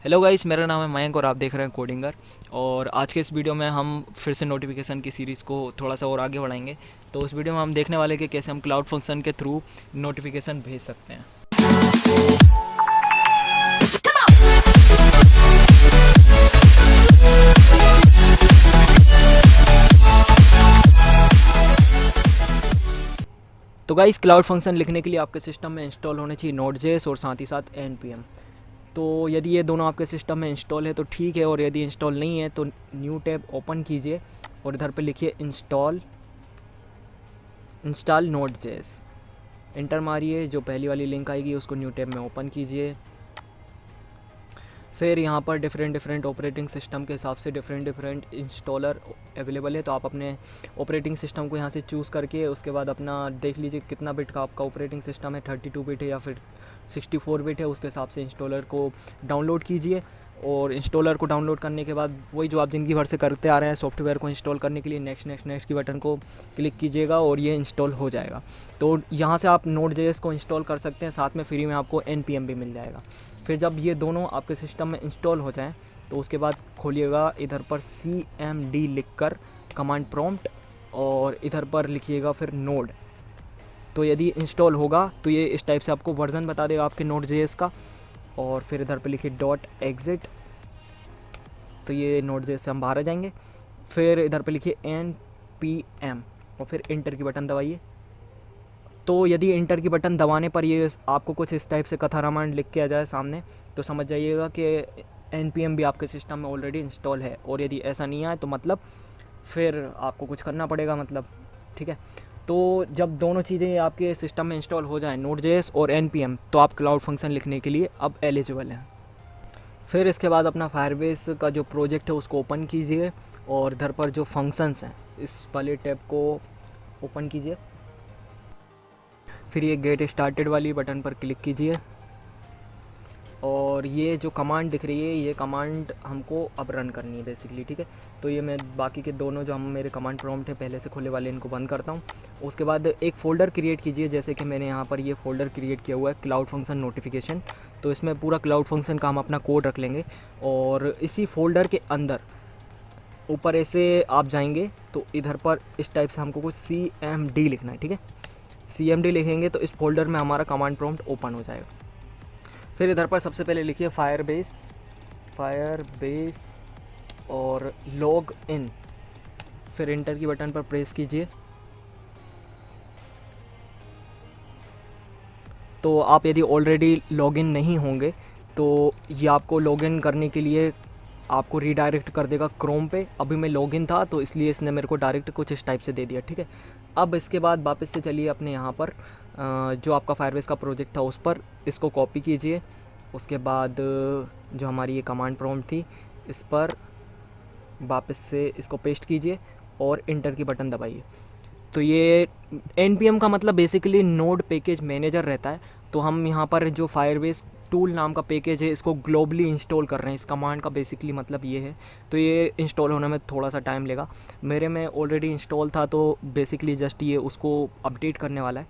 Hello guys, मेरा नाम है मयंक और आप देख रहे हैं कोडिंगर। और आज के इस वीडियो में हम फिर से नोटिफिकेशन की सीरीज़ को थोड़ा सा और आगे बढ़ाएंगे। तो इस वीडियो में हम देखने वाले कि कैसे हम क्लाउड फंक्शन के थ्रू नोटिफिकेशन भेज सकते हैं। तो गाइस, क्लाउड फंक्शन लिखने के लिए आपके सिस्टम में इंस्टॉल होने चाहिए नोड.जेएस और साथ ही साथ npm। तो यदि ये दोनों आपके सिस्टम में इंस्टॉल है तो ठीक है, और यदि इंस्टॉल नहीं है तो न्यू टैब ओपन कीजिए और इधर पे लिखिए इंस्टॉल नोड.जेएस। इंटर मारिए, जो पहली वाली लिंक आएगी उसको न्यू टैब में ओपन कीजिए। फिर यहाँ पर डिफरेंट ऑपरेटिंग सिस्टम के हिसाब से डिफरेंट इंस्टॉलर अवेलेबल है। तो आप अपने ऑपरेटिंग सिस्टम को यहाँ से चूज़ करके उसके बाद अपना देख लीजिए कितना बिट का आपका ऑपरेटिंग सिस्टम है, 32 बिट है या फिर 64 बिट है। उसके हिसाब से इंस्टॉलर को डाउनलोड कीजिए और इंस्टॉलर को डाउनलोड करने के बाद वही जो आप ज़िंदगी भर से करते आ रहे हैं, सॉफ्टवेयर को इंस्टॉल करने के लिए नेक्स्ट की बटन को क्लिक कीजिएगा और ये इंस्टॉल हो जाएगा। तो यहाँ से आप Node.js को इंस्टॉल कर सकते हैं, साथ में फ्री में आपको npm भी मिल जाएगा। फिर जब ये दोनों आपके सिस्टम में इंस्टॉल हो जाएं तो उसके बाद खोलिएगा इधर पर cmd लिखकर कमांड प्रॉम्प्ट और इधर पर लिखिएगा फिर नोड। तो यदि इंस्टॉल होगा तो ये इस टाइप से आपको वर्जन बता देगा आपके Node.js का। और फिर इधर पे लिखिए .exit, तो ये Node.js से हम बाहर आ जाएंगे। फिर इधर पे लिखिए npm और फिर इंटर की बटन दबाइए। तो यदि इंटर की बटन दबाने पर ये आपको कुछ इस टाइप से कथा रामायण लिख के आ जाए सामने, तो समझ जाइएगा कि npm भी आपके सिस्टम में ऑलरेडी इंस्टॉल है। और यदि ऐसा नहीं आए तो मतलब फिर आपको कुछ करना पड़ेगा, मतलब ठीक है। तो जब दोनों चीज़ें आपके सिस्टम में इंस्टॉल हो जाएं, Node.js और npm, तो आप क्लाउड फंक्शन लिखने के लिए अब एलिजिबल हैं। फिर इसके बाद अपना फायरबेस का जो प्रोजेक्ट है उसको ओपन कीजिए और इधर पर जो फंक्शंस हैं इस वाले टैब को ओपन कीजिए। फिर ये गेट स्टार्टेड वाली बटन पर क्लिक कीजिए और ये जो कमांड दिख रही है ये कमांड हमको अब रन करनी है बेसिकली, ठीक है। तो ये मैं बाकी के दोनों जो हम मेरे कमांड प्रॉम्प्ट है पहले से खोले वाले इनको बंद करता हूँ। उसके बाद एक फ़ोल्डर क्रिएट कीजिए, जैसे कि मैंने यहाँ पर ये फ़ोल्डर क्रिएट किया हुआ है क्लाउड फंक्शन नोटिफिकेशन। तो इसमें पूरा क्लाउड फंक्शन का हम अपना कोड रख लेंगे और इसी फोल्डर के अंदर ऊपर ऐसे आप जाएंगे तो इधर पर इस टाइप से हमको कुछ cmd लिखना है, ठीक है। cmd लिखेंगे तो इस फोल्डर में हमारा कमांड प्रॉम्प्ट ओपन हो जाएगा। फिर इधर पर सबसे पहले लिखिए फायरबेस और लॉग इन। फिर इंटर की बटन पर प्रेस कीजिए। तो आप यदि ऑलरेडी लॉगिन नहीं होंगे तो ये आपको लॉगिन करने के लिए आपको रीडायरेक्ट कर देगा क्रोम पे। अभी मैं लॉगिन था तो इसलिए इसने मेरे को डायरेक्ट कुछ इस टाइप से दे दिया, ठीक है। अब इसके बाद वापस से चलिए अपने यहाँ पर जो आपका फायरबेस का प्रोजेक्ट था उस पर इसको कॉपी कीजिए। उसके बाद जो हमारी ये कमांड प्रॉम्प्ट थी इस पर वापस से इसको पेस्ट कीजिए और इंटर की बटन दबाइए। तो ये npm का मतलब बेसिकली नोड पैकेज मैनेजर रहता है। तो हम यहाँ पर जो फायरबेस टूल नाम का पैकेज है इसको ग्लोबली इंस्टॉल कर रहे हैं। इस कमांड का बेसिकली मतलब ये है। तो ये इंस्टॉल होने में थोड़ा सा टाइम लेगा। मेरे में ऑलरेडी इंस्टॉल था तो बेसिकली जस्ट ये उसको अपडेट करने वाला है।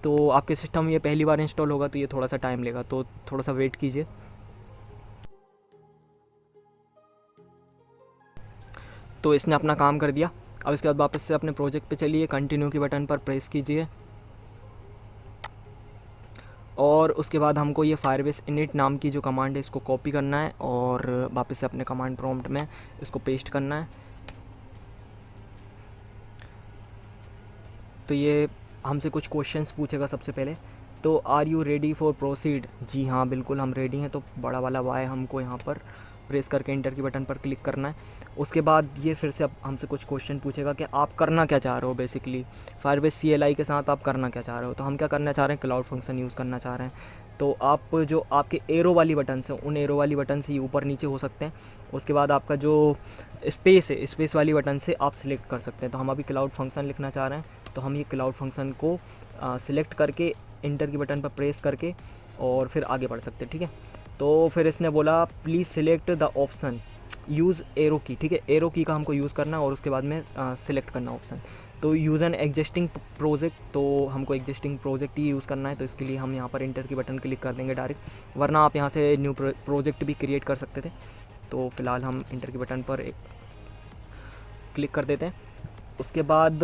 तो आपके सिस्टम में ये पहली बार इंस्टॉल होगा तो ये थोड़ा सा टाइम लेगा, तो थोड़ा सा वेट कीजिए। तो इसने अपना काम कर दिया। अब इसके बाद वापस से अपने प्रोजेक्ट पे चलिए, कंटिन्यू की बटन पर प्रेस कीजिए और उसके बाद हमको ये फायरबेस इनिट नाम की जो कमांड है इसको कॉपी करना है और वापस से अपने कमांड प्रॉम्प्ट में इसको पेस्ट करना है। तो ये हमसे कुछ क्वेश्चंस पूछेगा सबसे पहले। तो are you ready for proceed? जी हाँ, बिल्कुल हम रेडी हैं। तो बड़ा वाला वाई हमको यहाँ पर प्रेस करके इंटर की बटन पर क्लिक करना है। उसके बाद ये फिर से अब हमसे कुछ क्वेश्चन पूछेगा कि आप करना क्या चाह रहे हो। बेसिकली फायरबेस CLI के साथ आप करना क्या चाह रहे हो। तो हम क्या करना चाह रहे हैं, क्लाउड फंक्शन यूज़ करना चाह रहे हैं। तो आप जो आपके एरो वाली बटन से, उन एरो वाली बटन से ऊपर नीचे हो सकते हैं। उसके बाद आपका जो स्पेस है, स्पेस वाली बटन से आप सिलेक्ट कर सकते हैं। तो हम अभी क्लाउड फंक्शन लिखना चाह रहे हैं तो हम ये क्लाउड फंक्शन को सिलेक्ट करके इंटर की बटन पर प्रेस करके और फिर आगे बढ़ सकते हैं, ठीक है। तो फिर इसने बोला please select the option use arrow की, ठीक है। एरो की का हमको यूज़ करना और उसके बाद में सिलेक्ट करना ऑप्शन। तो यूज़ एन एग्जिस्टिंग प्रोजेक्ट, तो हमको एग्जिस्टिंग प्रोजेक्ट ही यूज़ करना है, तो इसके लिए हम यहाँ पर इंटर की बटन क्लिक कर देंगे डायरेक्ट, वरना आप यहाँ से न्यू प्रोजेक्ट भी क्रिएट कर सकते थे। तो फ़िलहाल हम इंटर की बटन पर क्लिक कर देते हैं। उसके बाद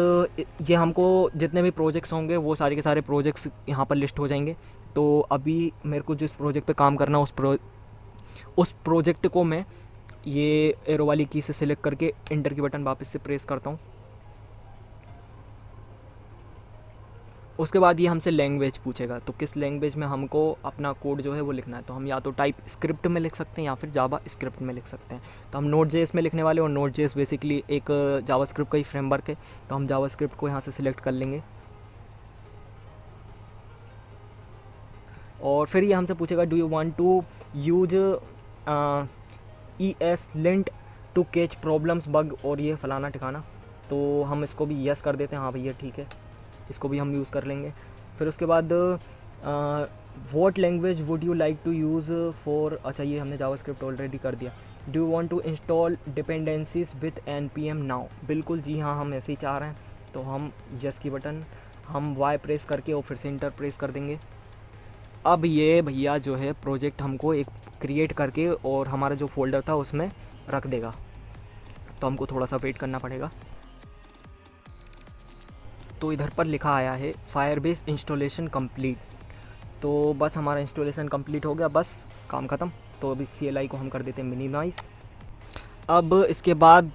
ये हमको जितने भी प्रोजेक्ट्स होंगे वो सारे के सारे प्रोजेक्ट्स यहाँ पर लिस्ट हो जाएंगे। तो अभी मेरे को जिस प्रोजेक्ट पे काम करना है उस प्रोजेक्ट को मैं ये एरो वाली की से सिलेक्ट करके इंटर की बटन वापस से प्रेस करता हूँ। उसके बाद ये हमसे लैंग्वेज पूछेगा, तो किस लैंग्वेज में हमको अपना कोड जो है वो लिखना है। तो हम या तो टाइप स्क्रिप्ट में लिख सकते हैं या फिर जावा स्क्रिप्ट में लिख सकते हैं। तो हम नोड जेएस में लिखने वाले, और नोड जेएस बेसिकली एक जावा स्क्रिप्ट का ही फ्रेमवर्क है, तो हम जावा स्क्रिप्ट को यहाँ से सिलेक्ट कर लेंगे। और फिर ये हमसे पूछेगा do you want to use ESLint to catch problems bug, और ये फलाना ठिकाना। तो हम इसको भी यस कर देते हैं, हाँ भैया ठीक है, इसको भी हम यूज़ कर लेंगे। फिर उसके बाद what language would you like to use for, अच्छा ये हमने जावास्क्रिप्ट ऑलरेडी कर दिया। Do you want to install dependencies with npm now, बिल्कुल जी हाँ, हम ऐसे ही चाह रहे हैं। तो हम यस की बटन हम वाई प्रेस करके और फिर से इंटर प्रेस कर देंगे। अब ये भैया जो है प्रोजेक्ट हमको एक क्रिएट करके और हमारा जो फोल्डर था उसमें रख देगा, तो हमको थोड़ा सा वेट करना पड़ेगा। तो इधर पर लिखा आया है फायरबेस इंस्टॉलेशन कंप्लीट, तो बस हमारा इंस्टॉलेशन कंप्लीट हो गया, बस काम ख़त्म। तो अभी CLI को हम कर देते हैं मिनिमाइज़। अब इसके बाद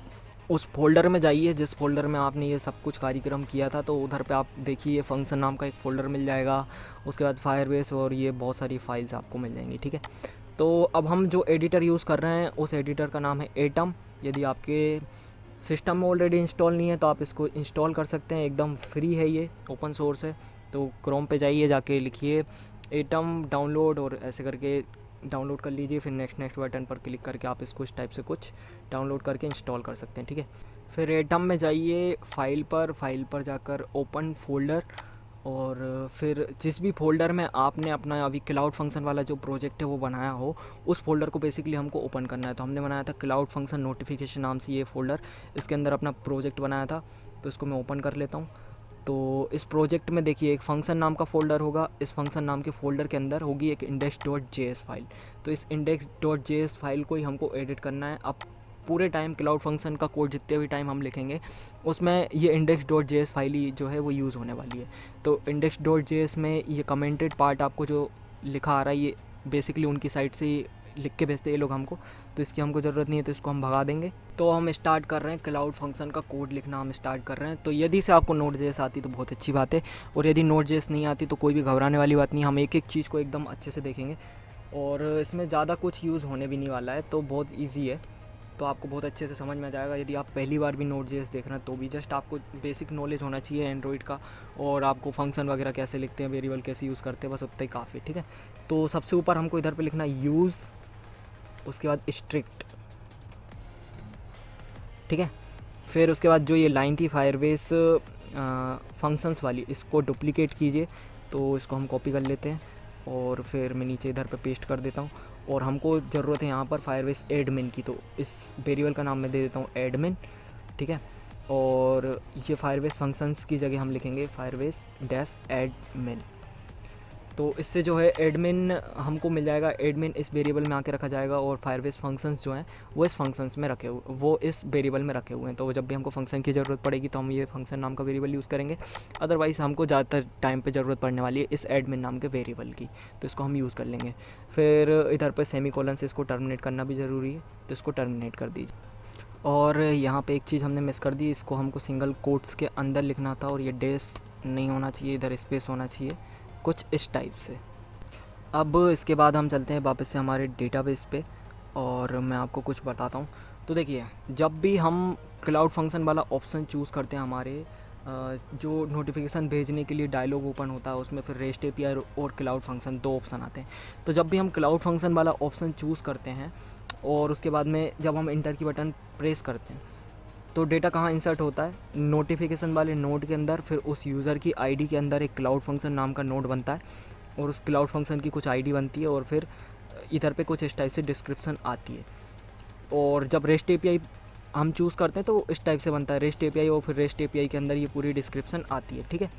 उस फोल्डर में जाइए जिस फोल्डर में आपने ये सब कुछ कार्यक्रम किया था, तो उधर पे आप देखिए फंक्शन नाम का एक फ़ोल्डर मिल जाएगा। उसके बाद फायरबेस और ये बहुत सारी फाइल्स आपको मिल जाएंगी, ठीक है। तो अब हम जो एडिटर यूज़ कर रहे हैं उस एडिटर का नाम है एटम। यदि आपके सिस्टम में ऑलरेडी इंस्टॉल नहीं है तो आप इसको इंस्टॉल कर सकते हैं, एकदम फ्री है, ये ओपन सोर्स है। तो क्रोम पे जाइए, जाके लिखिए एटम डाउनलोड और ऐसे करके डाउनलोड कर लीजिए। फिर नेक्स्ट बटन पर क्लिक करके आप इसको इस टाइप से कुछ डाउनलोड करके इंस्टॉल कर सकते हैं, ठीक है। फिर एटम में जाइए, फाइल पर जाकर ओपन फोल्डर, और फिर जिस भी फोल्डर में आपने अपना अभी क्लाउड फंक्शन वाला जो प्रोजेक्ट है वो बनाया हो, उस फोल्डर को बेसिकली हमको ओपन करना है। तो हमने बनाया था क्लाउड फंक्शन नोटिफिकेशन नाम से ये फ़ोल्डर, इसके अंदर अपना प्रोजेक्ट बनाया था, तो इसको मैं ओपन कर लेता हूँ। तो इस प्रोजेक्ट में देखिए एक फंक्शन नाम का फ़ोल्डर होगा, इस फंक्शन नाम के फ़ोल्डर के अंदर होगी एक index.js फाइल। तो इस index.js फाइल को ही हमको एडिट करना है। अब पूरे टाइम क्लाउड फंक्शन का कोड जितने भी टाइम हम लिखेंगे उसमें ये index.js फाइल ही जो है वो यूज़ होने वाली है। तो index.js में ये कमेंटेड पार्ट आपको जो लिखा आ रहा है ये बेसिकली उनकी साइड से ही लिख के भेजते हैं ये लोग हमको, तो इसकी हमको ज़रूरत नहीं है, तो इसको हम भगा देंगे। तो हम स्टार्ट कर रहे हैं क्लाउड फंक्शन का कोड लिखना, हम स्टार्ट कर रहे हैं। तो यदि से आपको Node.js आती तो बहुत अच्छी बात है, और यदि Node.js नहीं आती तो कोई भी घबराने वाली बात नहीं, हम एक एक चीज़ को एकदम अच्छे से देखेंगे, और इसमें ज़्यादा कुछ यूज़ होने भी नहीं वाला है, तो बहुत ईजी है, तो आपको बहुत अच्छे से समझ में आ जाएगा। यदि आप पहली बार भी Node.js देख रहे हैं तो भी जस्ट आपको बेसिक नॉलेज होना चाहिए एंड्रॉइड का, और आपको फंक्शन वगैरह कैसे लिखते हैं, वेरिएबल कैसे यूज़ करते हैं, बस उतना ही काफ़ी, ठीक है। तो सबसे ऊपर हमको इधर पे लिखना यूज़, उसके बाद स्ट्रिक्ट, ठीक है। फिर उसके बाद जो ये लाइन थी फायरबेस फंक्शंस वाली, इसको डुप्लीकेट कीजिए, तो इसको हम कॉपी कर लेते हैं और फिर मैं नीचे इधर पे पेस्ट कर देता हूँ। और हमको ज़रूरत है यहाँ पर फायरबेस एडमिन की, तो इस वेरिएबल का नाम मैं दे देता हूँ एडमिन, ठीक है। और ये फायरबेस फंक्शंस की जगह हम लिखेंगे फायरबेस डैश एडमिन। तो इससे जो है एडमिन हमको मिल जाएगा, एडमिन इस वेरिएबल में आके रखा जाएगा, और फायरबेस फंक्शंस जो हैं वो इस फंक्शंस में रखे हुए, वो इस वेरिएबल में रखे हुए हैं। तो जब भी हमको फंक्शन की ज़रूरत पड़ेगी तो हम ये फंक्शन नाम का वेरिएबल यूज़ करेंगे, अदरवाइज़ हमको ज़्यादातर टाइम पे ज़रूरत पड़ने वाली है इस एडमिन नाम के वेरिएबल की, तो इसको हम यूज़ कर लेंगे। फिर इधर पर सेमीकोलन से इसको टर्मिनेट करना भी ज़रूरी है, तो इसको टर्मिनेट कर दीजिए। और यहाँ पे एक चीज़ हमने मिस कर दी, इसको हमको सिंगल कोट्स के अंदर लिखना था, और ये डैश नहीं होना चाहिए, इधर स्पेस होना चाहिए, कुछ इस टाइप से। अब इसके बाद हम चलते हैं वापस से हमारे डेटाबेस पे, और मैं आपको कुछ बताता हूँ। तो देखिए जब भी हम क्लाउड फंक्शन वाला ऑप्शन चूज़ करते हैं, हमारे जो नोटिफिकेशन भेजने के लिए डायलॉग ओपन होता है उसमें फिर रेस्ट एपीआई और क्लाउड फंक्शन दो ऑप्शन आते हैं। तो जब भी हम क्लाउड फंक्शन वाला ऑप्शन चूज़ करते हैं और उसके बाद में जब हम इंटर की बटन प्रेस करते हैं तो डेटा कहाँ इंसर्ट होता है, नोटिफिकेशन वाले नोड के अंदर। फिर उस यूज़र की आईडी के अंदर एक क्लाउड फंक्शन नाम का नोड बनता है, और उस क्लाउड फंक्शन की कुछ आईडी बनती है, और फिर इधर पे कुछ इस टाइप से डिस्क्रिप्शन आती है। और जब रेस्ट एपीआई हम चूज़ करते हैं तो इस टाइप से बनता है रेस्ट एपीआई, और फिर रेस्ट एपीआई के अंदर ये पूरी डिस्क्रिप्शन आती है, ठीक है।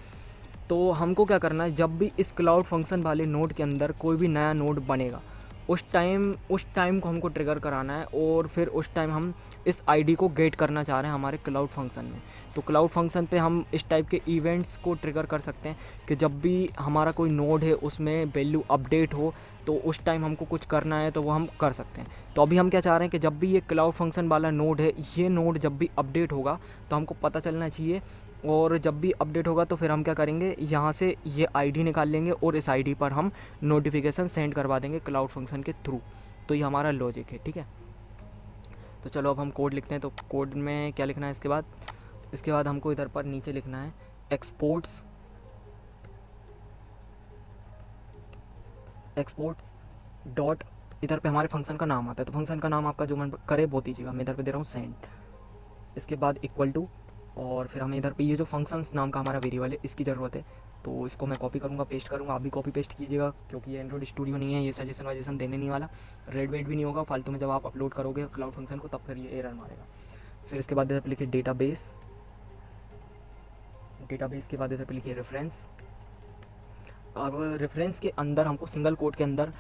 तो हमको क्या करना है, जब भी इस क्लाउड फंक्शन वाले नोड के अंदर कोई भी नया नोड बनेगा, उस टाइम को हमको ट्रिगर कराना है, और फिर उस टाइम हम इस आईडी को गेट करना चाह रहे हैं हमारे क्लाउड फंक्शन में। तो क्लाउड फंक्शन पे हम इस टाइप के इवेंट्स को ट्रिगर कर सकते हैं कि जब भी हमारा कोई नोड है उसमें वैल्यू अपडेट हो, तो उस टाइम हमको कुछ करना है तो वो हम कर सकते हैं। तो अभी हम क्या चाह रहे हैं कि जब भी ये क्लाउड फंक्शन वाला नोड है, ये नोड जब भी अपडेट होगा तो हमको पता चलना चाहिए, और जब भी अपडेट होगा तो फिर हम क्या करेंगे, यहाँ से ये आईडी निकाल लेंगे और इस आईडी पर हम नोटिफिकेशन सेंड करवा देंगे क्लाउड फंक्शन के थ्रू। तो ये हमारा लॉजिक है, ठीक है। तो चलो अब हम कोड लिखते हैं। तो कोड में क्या लिखना है, इसके बाद हमको इधर पर नीचे लिखना है एक्सपोर्ट्स डॉट, इधर पे हमारे फंक्शन का नाम आता है, तो फंक्शन का नाम आपका जो मन करे वो दीजिएगा। मैं इधर पे दे रहा हूँ सेंड, इसके बाद इक्वल टू, और फिर हमें इधर पे ये जो फंक्शंस नाम का हमारा वेरिएबल है इसकी ज़रूरत है, तो इसको मैं कॉपी करूँगा, पेस्ट करूँगा। आप भी कॉपी पेस्ट कीजिएगा, क्योंकि ये एंड्रॉइड स्टूडियो नहीं है, ये सजेशन वजेशन देने नहीं वाला, रेड वेट भी नहीं होगा फालतू में। जब आप अपलोड करोगे क्लाउड फंक्शन को तब फिर ये एरर मारेगा। फिर इसके बाद इधर पे लिखिए डेटाबेस के बाद इधर पे लिखिए रेफरेंस। अब रेफरेंस के अंदर हमको सिंगल कोड के अंदर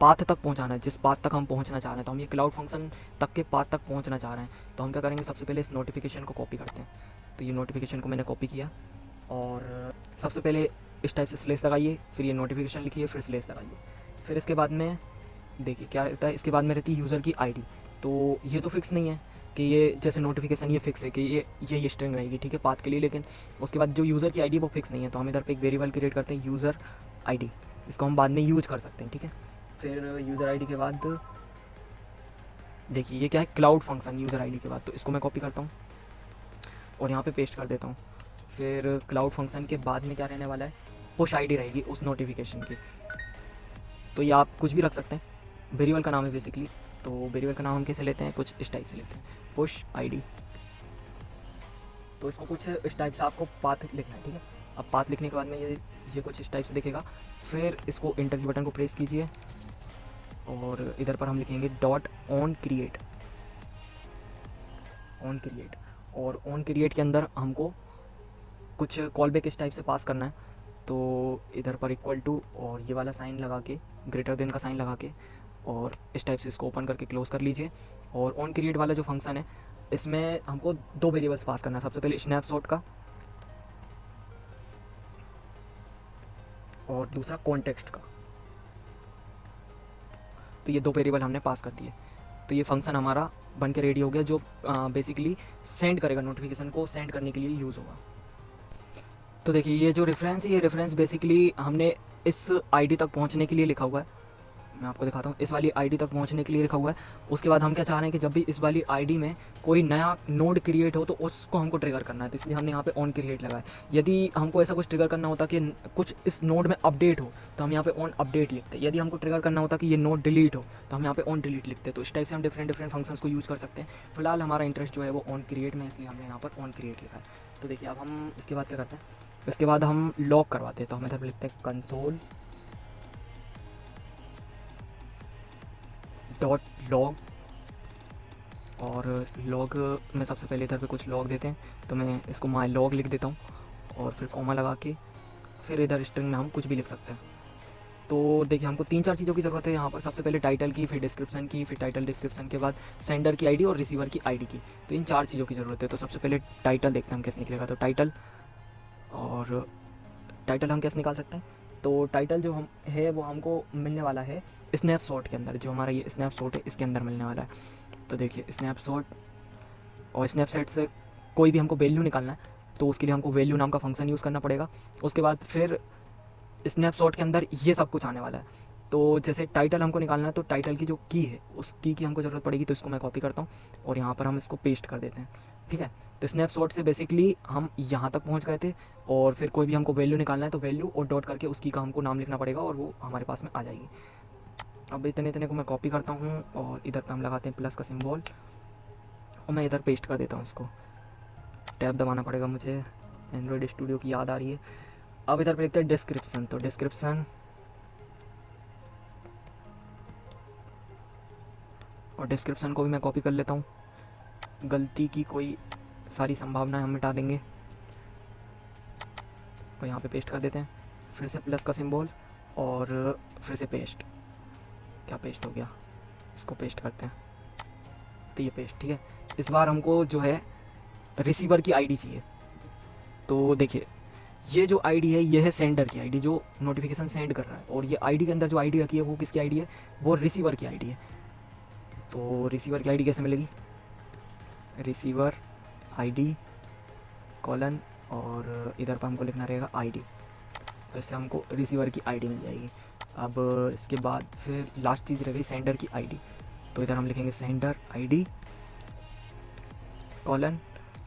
पाथ तक पहुंचाना है, जिस पाथ तक हम पहुंचना चाह रहे हैं। तो हम ये क्लाउड फंक्शन तक के पाथ तक पहुंचना चाह रहे हैं, तो हम क्या करेंगे, सबसे पहले इस नोटिफिकेशन को कॉपी करते हैं। तो ये नोटिफिकेशन को मैंने कॉपी किया, और सबसे पहले इस टाइप से स्लेस लगाइए, फिर ये नोटिफिकेशन लिखिए, फिर स्लेस लगाइए। फिर इसके बाद में देखिए क्या रहता है, इसके बाद में रहती है यूज़र की आईडी। तो ये तो फिक्स नहीं है कि ये जैसे नोटिफिकेशन ये फिक्स है कि ये स्ट्रिंग रहेगी, ठीक है, पाथ के लिए, लेकिन उसके बाद जो यूज़र की आईडी वो फिक्स नहीं है। तो हम इधर पे एक वेरिएबल क्रिएट करते हैं यूज़र आईडी, इसको हम बाद में यूज कर सकते हैं, ठीक है। फिर यूज़र आईडी के बाद देखिए ये क्या है, क्लाउड फंक्शन यूज़र आईडी के बाद, तो इसको मैं कॉपी करता हूँ और यहाँ पे पेस्ट कर देता हूँ। फिर क्लाउड फंक्शन के बाद में क्या रहने वाला है, पुश आईडी रहेगी उस नोटिफिकेशन की। तो ये आप कुछ भी रख सकते हैं, वेरिएबल का नाम है बेसिकली। तो वेरिएबल का नाम हम कैसे लेते हैं, कुछ इस टाइप से लेते हैं, पुश आईडी। तो इसको कुछ इस टाइप से आपको पाथ लिखना है, ठीक है। अब पाथ लिखने के बाद में ये कुछ इस टाइप से दिखेगा। फिर इसको इंटर की बटन को प्रेस कीजिए, और इधर पर हम लिखेंगे डॉट ऑन क्रिएट, और ऑन क्रिएट के अंदर हमको कुछ कॉल बैक इस टाइप से पास करना है। तो इधर पर इक्वल टू और ये वाला साइन लगा के, ग्रेटर देन का साइन लगा के, और इस टाइप से इसको ओपन करके क्लोज कर लीजिए। और ऑन क्रिएट वाला जो फंक्शन है, इसमें हमको दो वेरिएबल्स पास करना है, सबसे पहले स्नैपशॉट का और दूसरा कॉन्टेक्स्ट का। तो ये दो वेरिएबल हमने पास कर दिए। तो ये फंक्शन हमारा बन के रेडी हो गया, जो बेसिकली सेंड करेगा, नोटिफिकेशन को सेंड करने के लिए यूज़ होगा। तो देखिए ये जो रेफरेंस है, ये रेफरेंस बेसिकली हमने इस आईडी तक पहुंचने के लिए लिखा हुआ है। मैं आपको दिखाता हूँ, इस वाली आईडी तक पहुंचने के लिए लिखा हुआ है। उसके बाद हम क्या चाह रहे हैं कि जब भी इस वाली आईडी में कोई नया नोड क्रिएट हो तो उसको हमको ट्रिगर करना है, तो इसलिए हमने यहाँ पे ऑन क्रिएट लगाया। यदि हमको ऐसा कुछ ट्रिगर करना होता कि कुछ इस नोड में अपडेट हो, तो हम यहाँ पे ऑन अपडेट लिखते। यदि हमको ट्रिगर करना होता कि ये नोड डिलीट हो, तो हम यहाँ पे ऑन डिलीट लिखते। तो इस टाइप से हम डिफरेंट फंक्शंस को यूज़ कर सकते हैं। फिलहाल हमारा इंटरेस्ट जो है वो ऑन क्रिएट में, इसलिए हमने यहाँ पर ऑन क्रिएट लिखा है। तो देखिए अब हम इसके बाद क्या करते हैं, इसके बाद हम लॉग करवाते हैं। तो हम इधर लिखते हैं कंसोल डॉट लॉग, और लॉग में सबसे पहले इधर पे कुछ लॉग देते हैं, तो मैं इसको माई लॉग लिख देता हूँ, और फिर कॉमा लगा के फिर इधर स्ट्रिंग में हम कुछ भी लिख सकते हैं। तो देखिए हमको 3-4 चीज़ों की ज़रूरत है यहाँ पर, सबसे पहले टाइटल की, फिर डिस्क्रिप्शन की, फिर टाइटल डिस्क्रिप्शन के बाद सेंडर की आईडी और रिसीवर की आईडी की। तो इन 4 चीज़ों की ज़रूरत है। तो सबसे पहले टाइटल देखते हैं हम कैसे निकलेगा। तो टाइटल हम कैसे निकाल सकते हैं, तो टाइटल जो हम है वो हमको मिलने वाला है स्नैपशॉट के अंदर, जो हमारा ये स्नैपशॉट है इसके अंदर मिलने वाला है। तो देखिए स्नैपशॉट, और स्नैपशॉट से कोई भी हमको वैल्यू निकालना है, तो उसके लिए हमको वैल्यू नाम का फंक्शन यूज़ करना पड़ेगा। उसके बाद फिर स्नैपशॉट के अंदर ये सब कुछ आने वाला है। तो जैसे टाइटल हमको निकालना है, तो टाइटल की जो की है उस की हमको ज़रूरत पड़ेगी। तो इसको मैं कॉपी करता हूँ और यहाँ पर हम इसको पेस्ट कर देते हैं, ठीक है। तो स्नैपशॉट से बेसिकली हम यहाँ तक पहुँच गए थे, और फिर कोई भी हमको वैल्यू निकालना है तो वैल्यू और डॉट करके उसकी का हमको नाम लिखना पड़ेगा, और वो हमारे पास में आ जाएगी। अब इतने को मैं कॉपी करता हूँ, और इधर पर हम लगाते हैं प्लस का सिम्बॉल, और मैं इधर पेस्ट कर देता हूँ इसको। टैब दबाना पड़ेगा मुझे, एंड्रॉयड स्टूडियो की याद आ रही है। अब इधर पे लिखते हैं डिस्क्रिप्शन। तो डिस्क्रिप्शन, और डिस्क्रिप्शन को भी मैं कॉपी कर लेता हूँ, गलती की कोई सारी संभावनाएं हम मिटा देंगे और यहाँ पे पेस्ट कर देते हैं। फिर से प्लस का सिंबल और फिर से पेस्ट। क्या पेस्ट हो गया, इसको पेस्ट करते हैं। तो ये पेस्ट, ठीक है। इस बार हमको जो है रिसीवर की आईडी चाहिए। तो देखिए ये जो आईडी है ये है सेंडर की आईडी जो नोटिफिकेशन सेंड कर रहा है, और ये आईडी के अंदर जो आईडी रखी है वो किसकी आईडी है, वो रिसीवर की आईडी है। तो रिसीवर की आईडी कैसे मिलेगी, रिसीवर आईडी कॉलन और इधर पर हमको लिखना रहेगा आईडी, तो इससे हमको रिसीवर की आईडी मिल जाएगी। अब इसके बाद फिर लास्ट चीज़ रह गई सेंडर की आईडी, तो इधर हम लिखेंगे सेंडर आईडी कॉलन,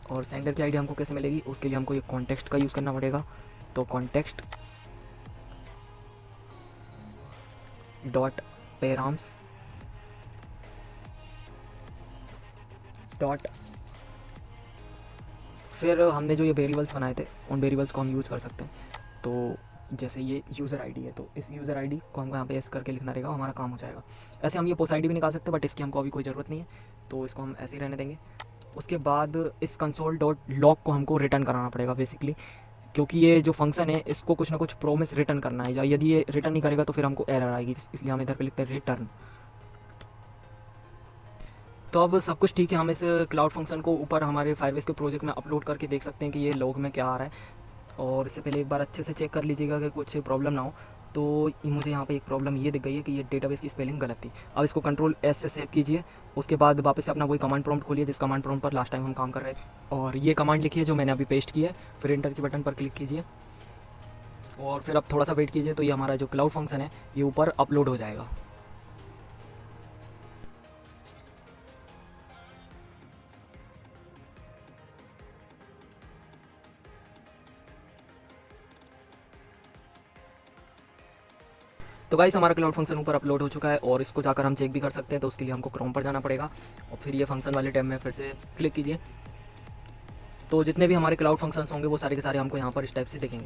और सेंडर की आईडी हमको कैसे मिलेगी, उसके लिए हमको ये कॉन्टेक्स्ट का यूज़ करना पड़ेगा। तो कॉन्टेक्स्ट डॉट पेराम्स डॉट, फिर हमने जो ये वेरिएबल्स बनाए थे उन वेरिएबल्स को हम यूज़ कर सकते हैं। तो जैसे ये यूज़र आईडी है, तो इस यूज़र आईडी को हमको यहाँ पे एस करके लिखना रहेगा, हमारा काम हो जाएगा। ऐसे हम ये पोस्ट आईडी भी निकाल सकते हैं, बट इसकी हमको अभी कोई ज़रूरत नहीं है, तो इसको हम ऐसे ही रहने देंगे। उसके बाद इस कंसोल डॉट लॉग को हमको रिटर्न कराना पड़ेगा बेसिकली, क्योंकि ये जो फंक्शन है इसको कुछ ना कुछ प्रोमिस रिटर्न करना है, या यदि ये रिटर्न नहीं करेगा तो फिर हमको एरर आएगी, इसलिए हम इधर पे लिखते हैं रिटर्न। तो अब सब कुछ ठीक है, हम इस क्लाउड फंक्शन को ऊपर हमारे फायरबेस के प्रोजेक्ट में अपलोड करके देख सकते हैं कि ये लॉग में क्या आ रहा है। और इससे पहले एक बार अच्छे से चेक कर लीजिएगा कि कुछ प्रॉब्लम ना हो। तो मुझे यहाँ पे एक प्रॉब्लम ये दिख गई है कि ये डेटाबेस की स्पेलिंग गलत थी। अब इसको कंट्रोल एस से सेव कीजिए, उसके बाद वापस से अपना कोई कमांड प्रॉम्प्ट खोलिए जिस कमांड प्रॉम्प्ट पर लास्ट टाइम हम काम कर रहे थे, और ये कमांड लिखिए जो मैंने अभी पेस्ट की है। फिर एंटर के बटन पर क्लिक कीजिए और फिर अब थोड़ा सा वेट कीजिए, तो ये हमारा जो क्लाउड फंक्शन है ये ऊपर अपलोड हो जाएगा। तो गाइस हमारा क्लाउड फंक्शन ऊपर अपलोड हो चुका है, और इसको जाकर हम चेक भी कर सकते हैं। तो उसके लिए हमको क्रोम पर जाना पड़ेगा और फिर ये फंक्शन वाले टैब में फिर से क्लिक कीजिए। तो जितने भी हमारे क्लाउड फंक्शंस होंगे वो सारे के सारे हमको यहाँ पर इस टाइप से दिखेंगे।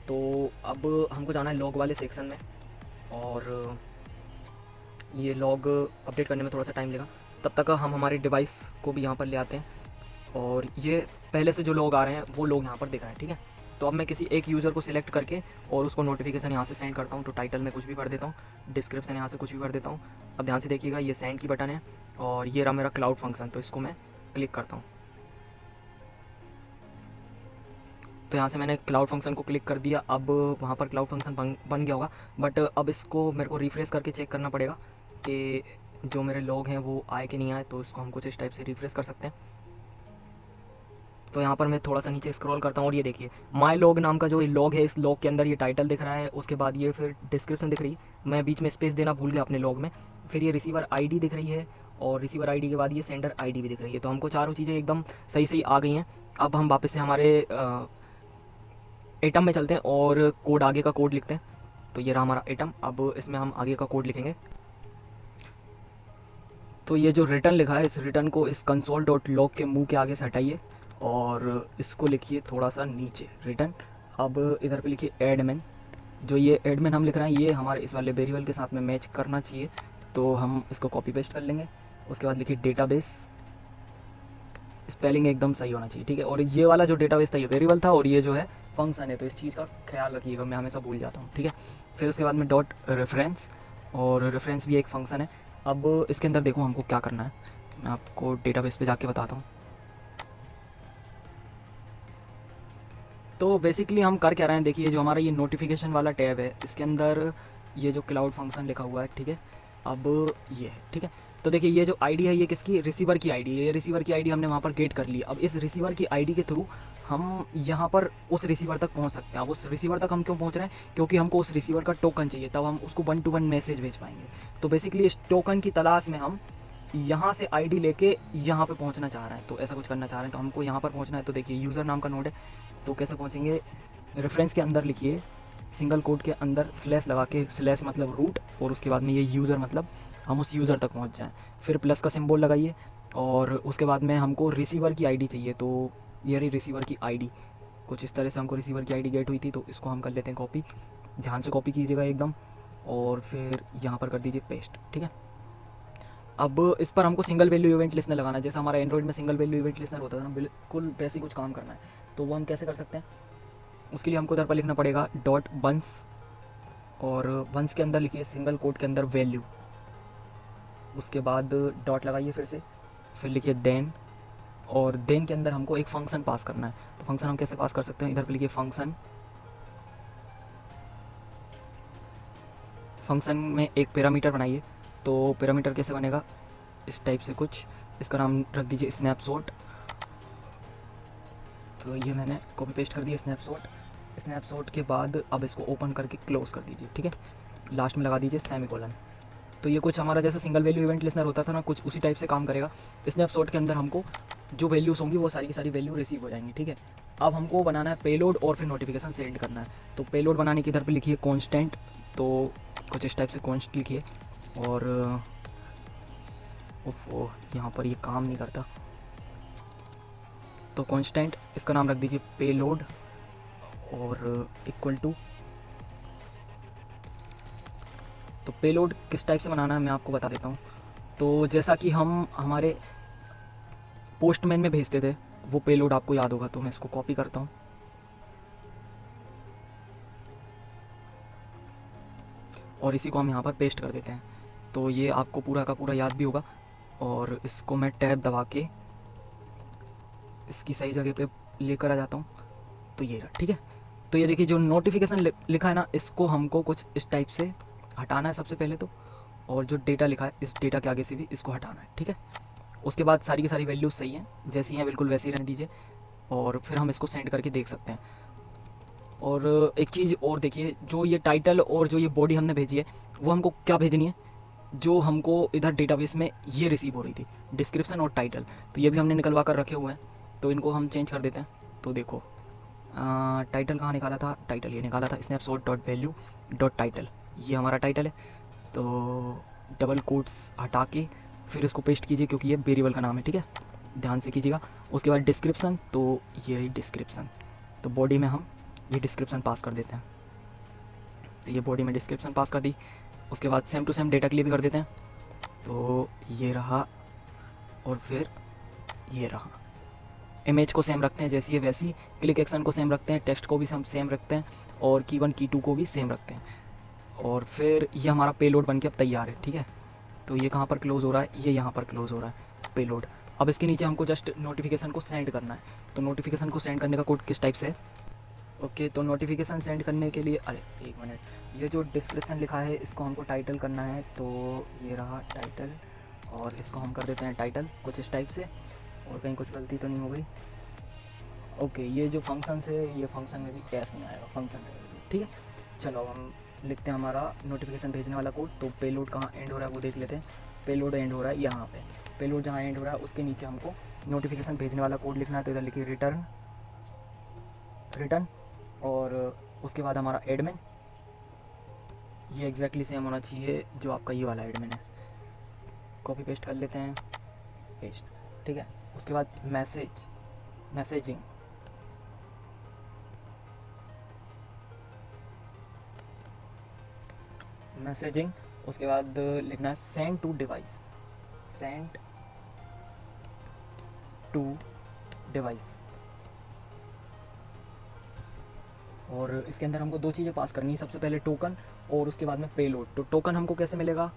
तो अब हमको जाना है लॉग वाले सेक्शन में, और ये लॉग अपडेट करने में थोड़ा सा टाइम लेगा। तब तक हम हमारे डिवाइस को भी यहाँ पर ले आते हैं, और ये पहले से जो लोग आ रहे हैं वो लोग यहाँ पर दिख रहे हैं, ठीक है। तो अब मैं किसी एक यूज़र को सिलेक्ट करके और उसको नोटिफिकेशन यहाँ से सेंड करता हूँ। तो टाइटल में कुछ भी भर देता हूँ, डिस्क्रिप्शन यहाँ से कुछ भी भर देता हूँ। अब ध्यान से देखिएगा, ये सेंड की बटन है और ये रहा मेरा क्लाउड फंक्शन, तो इसको मैं क्लिक करता हूँ। तो यहाँ से मैंने क्लाउड फंक्शन को क्लिक कर दिया। अब वहाँ पर क्लाउड फंक्शन बन गया होगा, बट अब इसको मेरे को रिफ्रेश करके चेक करना पड़ेगा कि जो मेरे लोग हैं वो आए कि नहीं आए। तो इसको हम कुछ इस टाइप से रिफ्रेश कर सकते हैं। तो यहाँ पर मैं थोड़ा सा नीचे स्क्रॉल करता हूँ और ये देखिए माई लॉग नाम का जो लॉग है, इस लॉग के अंदर ये टाइटल दिख रहा है, उसके बाद ये फिर डिस्क्रिप्शन दिख रही है। मैं बीच में स्पेस देना भूल गया अपने लॉग में। फिर ये रिसीवर आईडी दिख रही है, और रिसीवर आईडी के बाद ये सेंडर आईडी भी दिख रही है। तो हमको चारों चीज़ें एकदम सही सही आ गई हैं। अब हम वापस से हमारे एटम में चलते हैं और कोड, आगे का कोड लिखते हैं। तो ये रहा हमारा एटम। अब इसमें हम आगे का कोड लिखेंगे। तो ये जो रिटर्न लिखा है, इस रिटर्न को इस कंसोल डॉट लॉग के मुंह के आगे से हटाइए और इसको लिखिए थोड़ा सा नीचे रिटर्न। अब इधर पे लिखिए एडमिन। जो ये एडमिन हम लिख रहे हैं ये हमारे इस वाले वेरिएबल के साथ में मैच करना चाहिए, तो हम इसको कॉपी पेस्ट कर लेंगे। उसके बाद लिखिए डेटाबेस, स्पेलिंग एकदम सही होना चाहिए, ठीक है। और ये वाला जो डेटाबेस था ये वेरिएबल था, और ये जो है फंक्शन है, तो इस चीज़ का ख्याल रखिएगा, मैं हमेशा भूल जाता हूँ, ठीक है। फिर उसके बाद में डॉट रेफरेंस, और रेफरेंस भी एक फंक्शन है। अब इसके अंदर देखो हमको क्या करना है, मैं आपको डेटाबेस पे जाके बताता हूँ। तो बेसिकली हम कर क्या रहे हैं, देखिए जो हमारा ये नोटिफिकेशन वाला टैब है इसके अंदर ये जो क्लाउड फंक्शन लिखा हुआ है, ठीक है। अब ये है, ठीक है। तो देखिए ये जो आईडी है ये किसकी, रिसीवर की आईडी है। ये रिसीवर की आईडी हमने वहाँ पर गेट कर ली। अब इस रिसीवर की आईडी के थ्रू हम यहाँ पर उस रिसीवर तक पहुँच सकते हैं। अब उस रिसीवर तक हम क्यों पहुँच रहे हैं, क्योंकि हमको उस रिसीवर का टोकन चाहिए, तब हम उसको 1 to 1 मैसेज भेज पाएंगे। तो बेसिकली इस टोकन की तलाश में हम यहाँ से आईडी लेके यहाँ पे पहुँचना चाह रहे हैं, तो ऐसा कुछ करना चाह रहे हैं। तो हमको यहाँ पर पहुँचना है। तो देखिए यूज़र नाम का नोड है, तो कैसे पहुँचेंगे, रेफरेंस के अंदर लिखिए सिंगल कोड के अंदर स्लैश लगा के, स्लैश मतलब रूट, और उसके बाद में ये यूज़र मतलब हम उस यूज़र तक पहुँच जाएँ। फिर प्लस का सिंबल लगाइए, और उसके बाद में हमको रिसीवर की आईडी चाहिए। तो ये रही रिसीवर की आईडी, कुछ इस तरह से हमको रिसीवर की आईडी गेट हुई थी। तो इसको हम कर लेते हैं कॉपी, ध्यान से कॉपी कीजिएगा एकदम, और फिर यहाँ पर कर दीजिए पेस्ट, ठीक है। अब इस पर हमको सिंगल वैल्यू इवेंट लिस्टनर लगाना है, जैसा हमारा एंड्रॉइड में सिंगल वैल्यू इवेंट लिस्टनर होता था ना, बिल्कुल वैसे ही कुछ काम करना है। तो वो हम कैसे कर सकते हैं, उसके लिए हमको इधर पर लिखना पड़ेगा डॉट वंस, और वंस के अंदर लिखिए सिंगल कोट के अंदर वैल्यू, उसके बाद डॉट लगाइए फिर लिखिए देन, और देन के अंदर हमको एक फंक्शन पास करना है। तो फंक्शन हम कैसे पास कर सकते हैं, इधर पे लिखिए फंक्शन में एक पैरामीटर बनाइए। तो पैरामीटर कैसे बनेगा, इस टाइप से कुछ, इसका नाम रख दीजिए स्नैपशॉट। तो ये मैंने कॉपी पेस्ट कर दिया स्नैपशॉट के बाद अब इसको ओपन करके क्लोज कर दीजिए, ठीक है। लास्ट में लगा दीजिए सेमीकोलन। तो ये कुछ हमारा जैसा सिंगल वैल्यू इवेंट लिस्टनर होता था ना, कुछ उसी टाइप से काम करेगा। स्नैपशॉट के अंदर हमको जो वैल्यूज़ होंगी वो सारी की सारी वैल्यू रिसीव हो जाएंगी, ठीक है। अब हमको बनाना है पेलोड और फिर नोटिफिकेशन सेंड करना है। तो पेलोड बनाने की इधर पे लिखिए कांस्टेंट, तो कुछ इस टाइप से कांस्टेंट लिखिए, और ओह यहाँ पर ये काम नहीं करता। तो कांस्टेंट इसका नाम रख दीजिए पेलोड, और इक्वल टू, तो पेलोड किस टाइप से बनाना है मैं आपको बता देता हूँ। तो जैसा कि हम हमारे पोस्टमैन में भेजते थे वो पेलोड आपको याद होगा, तो मैं इसको कॉपी करता हूँ और इसी को हम यहाँ पर पेस्ट कर देते हैं। तो ये आपको पूरा का पूरा याद भी होगा, और इसको मैं टैब दबा के इसकी सही जगह पे लेकर आ जाता हूँ। तो ये रहा, ठीक है। तो ये देखिए जो नोटिफिकेशन लिखा है ना, इसको हमको कुछ इस टाइप से हटाना है सबसे पहले तो, और जो डेटा लिखा है इस डेटा के आगे से भी इसको हटाना है, ठीक है। उसके बाद सारी की सारी वैल्यूज़ सही हैं, जैसी हैं बिल्कुल वैसी ही रहने दीजिए, और फिर हम इसको सेंड करके देख सकते हैं। और एक चीज़ और देखिए, जो ये टाइटल और जो ये बॉडी हमने भेजी है वो हमको क्या भेजनी है, जो हमको इधर डेटाबेस में ये रिसीव हो रही थी, डिस्क्रिप्शन और टाइटल। तो ये भी हमने निकलवा कर रखे हुए हैं, तो इनको हम चेंज कर देते हैं। तो देखो टाइटल कहाँ निकाला था, टाइटल ये निकाला था snapshot dot value dot title, ये हमारा टाइटल है। तो डबल कोट्स हटा के फिर इसको पेस्ट कीजिए, क्योंकि ये वेरिएबल का नाम है, ठीक है, ध्यान से कीजिएगा। उसके बाद डिस्क्रिप्शन, तो ये रही डिस्क्रिप्शन। तो बॉडी में हम ये डिस्क्रिप्शन पास कर देते हैं। तो ये बॉडी में डिस्क्रिप्शन पास कर दी। उसके बाद सेम टू सेम डेटा के लिए भी कर देते हैं। तो ये रहा, और फिर ये रहा। इमेज को सेम रखते हैं जैसी है वैसी, क्लिक एक्शन को सेम रखते हैं, टेक्स्ट को भी हम सेम रखते हैं, और की 1 की 2 को भी सेम रखते हैं। और फिर ये हमारा पेलोड बन के अब तैयार है, ठीक है। तो ये कहाँ पर क्लोज़ हो रहा है, ये यहाँ पर क्लोज़ हो रहा है पेलोड। अब इसके नीचे हमको जस्ट नोटिफिकेशन को सेंड करना है। तो नोटिफिकेशन को सेंड करने का कोड किस टाइप से है, ओके। तो नोटिफिकेशन सेंड करने के लिए, अरे एक मिनट, ये जो डिस्क्रिप्शन लिखा है इसको हमको टाइटल करना है। तो ये रहा टाइटल, और इसको हम कर देते हैं टाइटल कुछ इस टाइप से, और कहीं कुछ गलती तो नहीं हो गई, ओके। ये जो फंक्शन है ये फंक्शन में भी कैश नहीं आएगा, फंक्शन है, ठीक है। चलो अब हम लिखते हैं हमारा नोटिफिकेशन भेजने वाला कोड। तो पेलोड कहाँ एंड हो रहा है वो देख लेते हैं। पेलोड एंड हो रहा है यहाँ पे, पेलोड जहाँ एंड हो रहा है उसके नीचे हमको नोटिफिकेशन भेजने वाला कोड लिखना है। तो इधर लिखिए रिटर्न, और उसके बाद हमारा एडमिन, ये एग्जैक्टली सेम होना चाहिए जो आपका ये वाला एडमिन है। कॉपी पेस्ट कर लेते हैं, पेस्ट, ठीक है। उसके बाद मैसेजिंग, उसके बाद लिखना है सेंड टू डिवाइस। और इसके अंदर हमको दो चीज़ें पास करनी है, सबसे पहले टोकन और उसके बाद में पेलोड। तो टोकन हमको कैसे मिलेगा,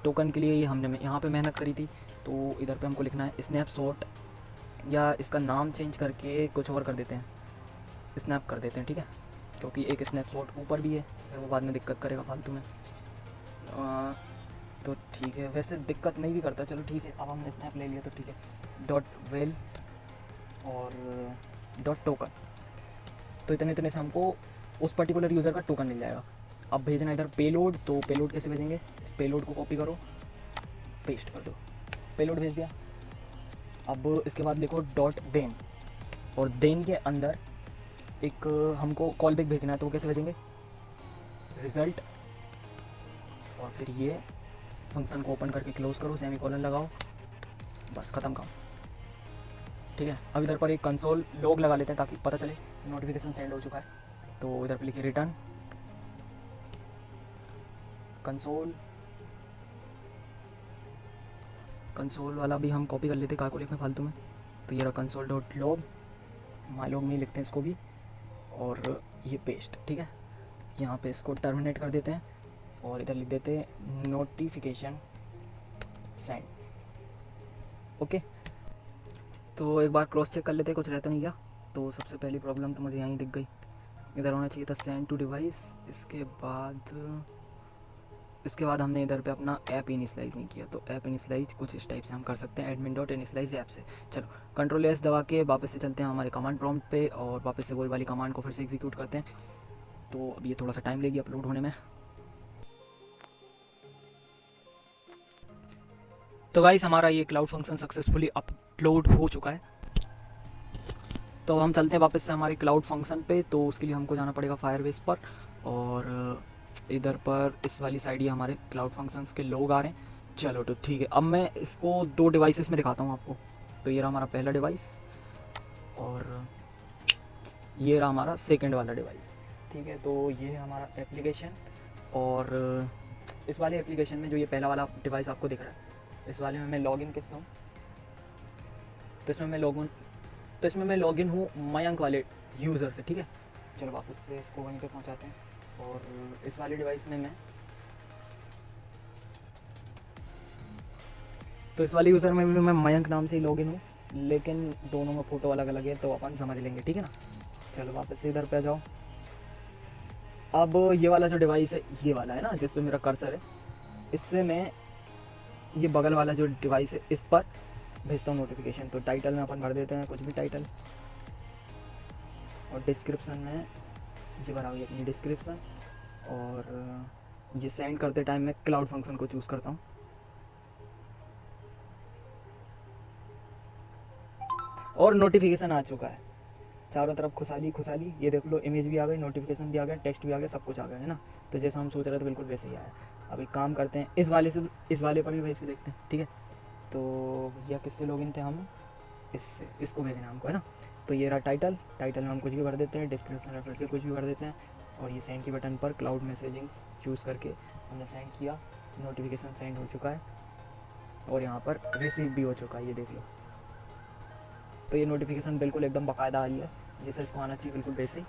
टोकन के लिए ये हमने यहाँ पे मेहनत करी थी। तो इधर पे हमको लिखना है स्नैपशॉट, या इसका नाम चेंज करके कुछ और कर देते हैं, स्नैप कर देते हैं, ठीक है, क्योंकि एक स्नैपशॉट ऊपर भी है, फिर वो बाद में दिक्कत करेगा फालतू में। तो ठीक है, वैसे दिक्कत नहीं भी करता, चलो ठीक है। अब हमने स्नैप ले लिया तो ठीक है। डॉट वेल और डॉट टोकन, तो इतने से हमको उस पर्टिकुलर यूज़र का टोकन मिल जाएगा। अब भेजना इधर पेलोड, तो पेलोड कैसे भेजेंगे, इस पेलोड को कॉपी करो, पेस्ट कर दो, पेलोड भेज दिया। अब इसके बाद लिखो डॉट देन, और देन के अंदर एक हमको कॉल बैक भेजना है। तो वो कैसे भेजेंगे, रिज़ल्ट, और फिर ये फंक्शन को ओपन करके क्लोज करो, सेमीकोलन लगाओ, बस ख़त्म काम, ठीक है। अब इधर पर एक कंसोल लॉग लगा लेते हैं ताकि पता चले नोटिफिकेशन सेंड हो चुका है। तो इधर पे लिखिए रिटर्न कंसोल कंसोल वाला भी हम कॉपी कर लेते, कार को लिखना फालतू में। तो ये रहा कंसोल डॉट लॉग, माइलॉग में लिखते हैं इसको भी, और ये पेस्ट, ठीक है। यहाँ पे इसको टर्मिनेट कर देते हैं और इधर लिख देते हैं नोटिफिकेशन सेंड। ओके, तो एक बार क्रॉस चेक कर लेते हैं कुछ रहता नहीं क्या। तो सबसे पहली प्रॉब्लम तो मुझे यहीं दिख गई, इधर होना चाहिए था सेंड टू डिवाइस। इसके बाद हमने इधर पे अपना ऐप इनिशलाइज नहीं किया, तो ऐप इनिशलाइज कुछ इस टाइप से हम कर सकते हैं, एडमिन डॉट इनिशलाइज ऐप से। चलो कंट्रोल एस दबा के वापस से चलते हैं हमारे कमांड प्रॉम्प्ट पे और वापस से वही वाली कमांड को फिर से एग्जीक्यूट करते हैं। तो अब ये थोड़ा सा टाइम लेगी अपलोड होने में। तो गाइस हमारा ये क्लाउड फंक्शन सक्सेसफुली अपलोड हो चुका है। तो हम चलते हैं वापस से हमारे क्लाउड फंक्शन पे। तो उसके लिए हमको जाना पड़ेगा फायरबेस पर, और इधर पर इस वाली साइड ही हमारे क्लाउड फंक्शंस के लोग आ रहे हैं। चलो तो ठीक है, अब मैं इसको 2 डिवाइसेस में दिखाता हूँ आपको। तो ये रहा हमारा पहला डिवाइस और ये रहा हमारा सेकंड वाला डिवाइस, ठीक है। तो ये है हमारा एप्लीकेशन, और इस वाले एप्लीकेशन में जो ये पहला वाला डिवाइस आपको दिख रहा है, इस वाले में मैं लॉगिन किससे हूँ, तो इसमें मैं लॉगिन हूँ मयंक वाले यूज़र से, ठीक है। चलो वापस से इसको वहीं पे पहुँचाते हैं। और इस वाले डिवाइस में इस वाले यूज़र में भी मैं मयंक नाम से ही लॉगिन हूँ, लेकिन दोनों में फ़ोटो अलग अलग है, तो अपन समझ लेंगे, ठीक है ना। चलो वापस से इधर पे आ जाओ। अब ये वाला जो डिवाइस है, ये वाला है ना जिस पे मेरा कर्सर है, इससे मैं ये बगल वाला जो डिवाइस है इस पर भेजता हूँ नोटिफिकेशन। तो टाइटल में अपन भर देते हैं कुछ भी टाइटल, और डिस्क्रिप्शन में ये भरा हुई अपनी डिस्क्रिप्शन, और ये सेंड करते टाइम मैं क्लाउड फंक्शन को चूज़ करता हूँ। और नोटिफिकेशन आ चुका है, चारों तरफ खुशहाली खुशहाली, ये देख लो, इमेज भी आ गई, नोटिफिकेशन भी आ गया, टेक्स्ट भी आ गया, सब कुछ आ गया, है ना। तो जैसा हम सोच रहे थे बिल्कुल वैसे ही आया। अब एक काम करते हैं, इस वाले पर भी भेज के देखते हैं, ठीक है। तो भैया किससे लॉगिन थे हम, इसको भेजना हमको, है ना। तो ये रहा टाइटल में हम कुछ भी भर देते हैं, डिस्क्रिप्शन में फिर से कुछ भी भर देते हैं, और ये सेंड के बटन पर क्लाउड मैसेजिंग चूज़ करके हमने सेंड किया, नोटिफिकेशन सेंड हो चुका है, और यहाँ पर रिसीव भी हो चुका है, ये देख लो। तो ये नोटिफिकेशन बिल्कुल एकदम बाकायदा आ रही है, जैसे इसको आना चाहिए, बिल्कुल वैसे ही।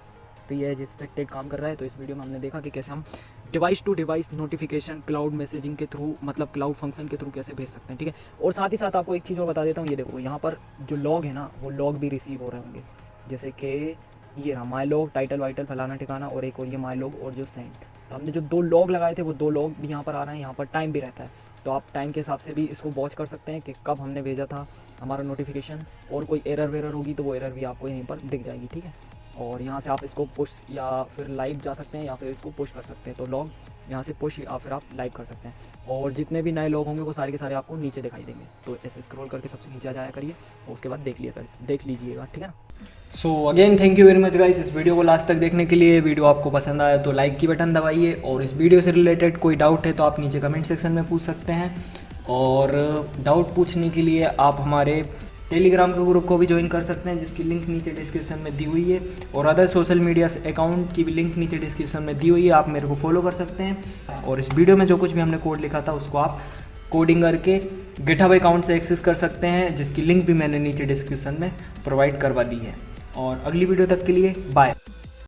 तो ये एज एक्सपेक्टेड काम कर रहा है। तो इस वीडियो में हमने देखा कि कैसे हम device to device notification cloud messaging के थ्रू, मतलब क्लाउड फंक्शन के थ्रू कैसे भेज सकते हैं, ठीक है। और साथ ही साथ आपको एक चीज़ और बता देता हूँ, ये देखो यहाँ पर जो लॉग है ना, वो लॉग भी रिसीव हो रहे होंगे, जैसे कि ये रहा माई लॉग, टाइटल वाइटल फलाना ठिकाना, और एक और ये माई लॉग और जो सेंड। तो हमने जो 2 लॉग लगाए थे वो 2 लॉग भी यहाँ पर आ रहे हैं, यहाँ पर टाइम भी रहता है। तो आप टाइम के हिसाब से भी इसको वॉच कर सकते हैं कि कब हमने भेजा था हमारा नोटिफिकेशन, और कोई एरर वेरर होगी तो वो एरर भी आपको यहीं पर दिख जाएगी, ठीक है। और यहाँ से आप इसको पुश या फिर लाइव जा सकते हैं, या फिर इसको पुश कर सकते हैं। तो लॉग यहाँ से पुश या फिर आप लाइव कर सकते हैं, और जितने भी नए लोग होंगे वो सारे के सारे आपको नीचे दिखाई देंगे। तो ऐसे स्क्रॉल करके सबसे नीचे आ जाया करिए, और उसके बाद देख लीजिएगा, ठीक है ना। So again thank you very much guys, इस वीडियो को लास्ट तक देखने के लिए। वीडियो आपको पसंद आया तो लाइक की बटन दबाइए, और इस वीडियो से रिलेटेड कोई डाउट है तो आप नीचे कमेंट सेक्शन में पूछ सकते हैं। और डाउट पूछने के लिए आप हमारे टेलीग्राम के ग्रुप को भी ज्वाइन कर सकते हैं, जिसकी लिंक नीचे डिस्क्रिप्शन में दी हुई है, और अदर सोशल मीडिया अकाउंट की भी लिंक नीचे डिस्क्रिप्शन में दी हुई है, आप मेरे को फॉलो कर सकते हैं। और इस वीडियो में जो कुछ भी हमने कोड लिखा था उसको आप कोडिंग करके गिटहब अकाउंट से एक्सेस कर सकते हैं, जिसकी लिंक भी मैंने नीचे डिस्क्रिप्शन में प्रोवाइड करवा दी है। और अगली वीडियो तक के लिए बाय।